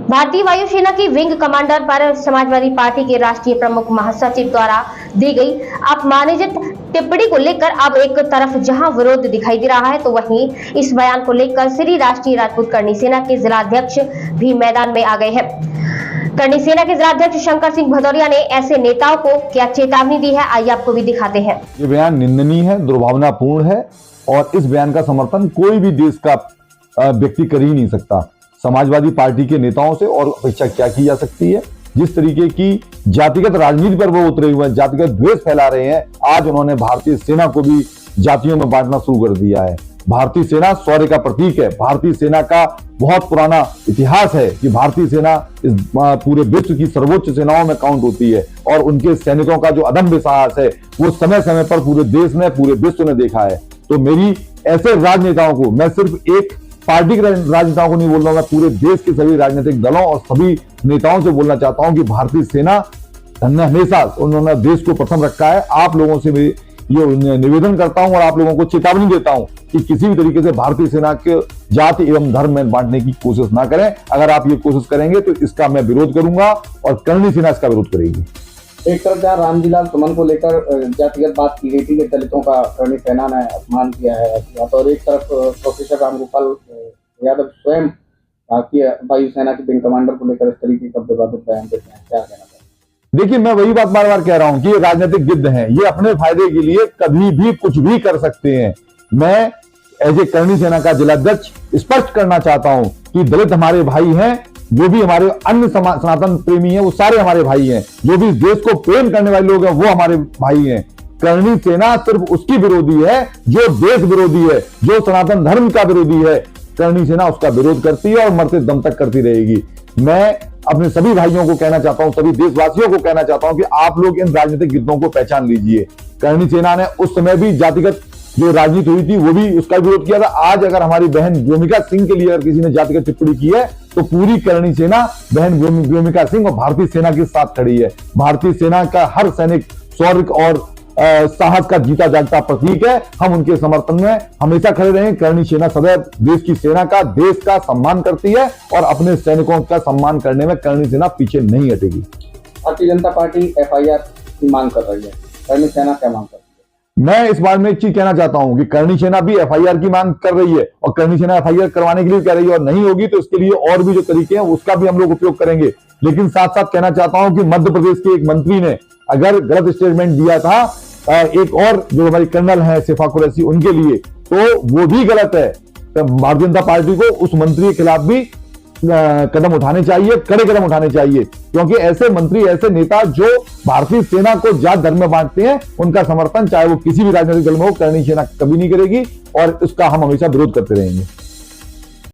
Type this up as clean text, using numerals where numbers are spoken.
भारतीय वायुसेना की विंग कमांडर पर समाजवादी पार्टी के राष्ट्रीय प्रमुख महासचिव द्वारा दी गई अपमानजनक टिप्पणी को लेकर अब एक तरफ जहां विरोध दिखाई दे रहा है, तो वहीं इस बयान को लेकर श्री राष्ट्रीय राजपूत करणी सेना के जिलाध्यक्ष भी मैदान में आ गए हैं। करणी सेना के जिलाध्यक्ष शंकर सिंह भदौरिया ने ऐसे नेताओं को क्या चेतावनी दी है, आइए आपको भी दिखाते हैं। ये बयान निंदनीय है, दुर्भावनापूर्ण है और इस बयान का समर्थन कोई भी देश का व्यक्ति कर ही नहीं सकता। समाजवादी पार्टी के नेताओं से और अपेक्षा क्या की जा सकती है? जिस तरीके की जातिगत राजनीति पर वो उतरे हुए हैं, जातिगत द्वेष फैला रहे हैं, आज उन्होंने भारतीय सेना को भी जातियों में बांटना शुरू कर दिया है। भारतीय सेना शौर्य का प्रतीक है। भारतीय सेना का बहुत पुराना इतिहास है कि भारतीय सेना इस पूरे विश्व की सर्वोच्च सेनाओं में काउंट होती है और उनके सैनिकों का जो अदम्य साहस है वो समय समय पर पूरे देश ने, पूरे विश्व ने देखा है। तो मेरी ऐसे राजनेताओं को, मैं सिर्फ एक पार्टी के राजनेताओं को नहीं बोल रहा हूं, मैं पूरे देश के सभी राजनीतिक दलों और सभी नेताओं से बोलना चाहता हूं कि भारतीय सेना ने हमेशा उन्होंने देश को प्रथम रखा है। आप लोगों से मैं ये निवेदन करता हूं और आप लोगों को चेतावनी देता हूं कि किसी भी तरीके से भारतीय सेना के जाति एवं धर्म में बांटने की कोशिश ना करें। अगर आप ये कोशिश करेंगे तो इसका मैं विरोध करूंगा और करणी सेना इसका विरोध करेगी। एक तरफ जहाँ रामजीलाल सुमन को लेकर जातिगत बात की गई थी कि दलितों का करणी सेना ने अपमान किया है, और एक तरफ प्रोफेसर रामगोपाल यादव स्वयं भारतीय वायुसेना के विंग कमांडर को लेकर इस तरीके का विवादित बयान देते हैं, क्या कहना चाहिए? देखिए, मैं वही बात बार बार कह रहा हूं कि ये राजनीतिक गिद्ध हैं, ये अपने फायदे के लिए कभी भी कुछ भी कर सकते हैं। मैं एज ए करणी सेना का जिलाध्यक्ष स्पष्ट करना चाहता हूं कि दलित हमारे भाई हैं, जो भी हमारे अन्य सनातन प्रेमी हैं वो सारे हमारे भाई हैं, जो भी देश को प्रेम करने वाले लोग हैं वो हमारे भाई हैं। करणी सेना सिर्फ उसकी विरोधी है जो देश विरोधी है, जो सनातन धर्म का विरोधी है। करणी सेना उसका विरोध करती है और मरते दम तक करती रहेगी। मैं अपने सभी भाइयों को कहना चाहता हूं, सभी देशवासियों को कहना चाहता हूं कि आप लोग इन राजनीतिक गिद्धों को पहचान लीजिए। करणी सेना ने उस समय भी जातिगत जो राजनीति हुई थी वो भी उसका विरोध किया था। आज अगर हमारी बहन व्योमिका सिंह के लिए अगर किसी ने जातिगत टिप्पणी की है तो पूरी करणी सेना बहन व्योमिका सिंह और भारतीय सेना के साथ खड़ी है। भारतीय सेना का हर सैनिक शौर्य और साहस का जीता जागता प्रतीक है। हम उनके समर्थन में हमेशा खड़े रहे। करणी सेना सदैव देश की सेना का, देश का सम्मान करती है और अपने सैनिकों का सम्मान करने में करणी सेना पीछे नहीं हटेगी। भारतीय जनता पार्टी FIR की मांग कर रही है, करणी सेना क्या मांग कर रही है? मैं इस बारे में एक चीज कहना चाहता हूं कि करणी सेना भी FIR की मांग कर रही है और करणी सेना FIR करवाने के लिए कह रही है, और नहीं होगी तो इसके लिए और भी जो तरीके हैं उसका भी हम लोग उपयोग करेंगे। लेकिन साथ साथ कहना चाहता हूं कि मध्य प्रदेश के एक मंत्री ने अगर गलत स्टेटमेंट दिया था एक और जो हमारी कर्नल है सिफा कुरैशी उनके लिए, तो वो भी गलत है। तो भारतीय जनता पार्टी को उस मंत्री के खिलाफ भी कदम उठाने चाहिए, कड़े कदम उठाने चाहिए, क्योंकि ऐसे मंत्री, ऐसे नेता जो भारतीय सेना को जात धर्म में बांटते हैं, उनका समर्थन चाहे वो किसी भी राजनीतिक दल में हो, करणी सेना कभी नहीं करेगी और उसका हम हमेशा विरोध करते रहेंगे।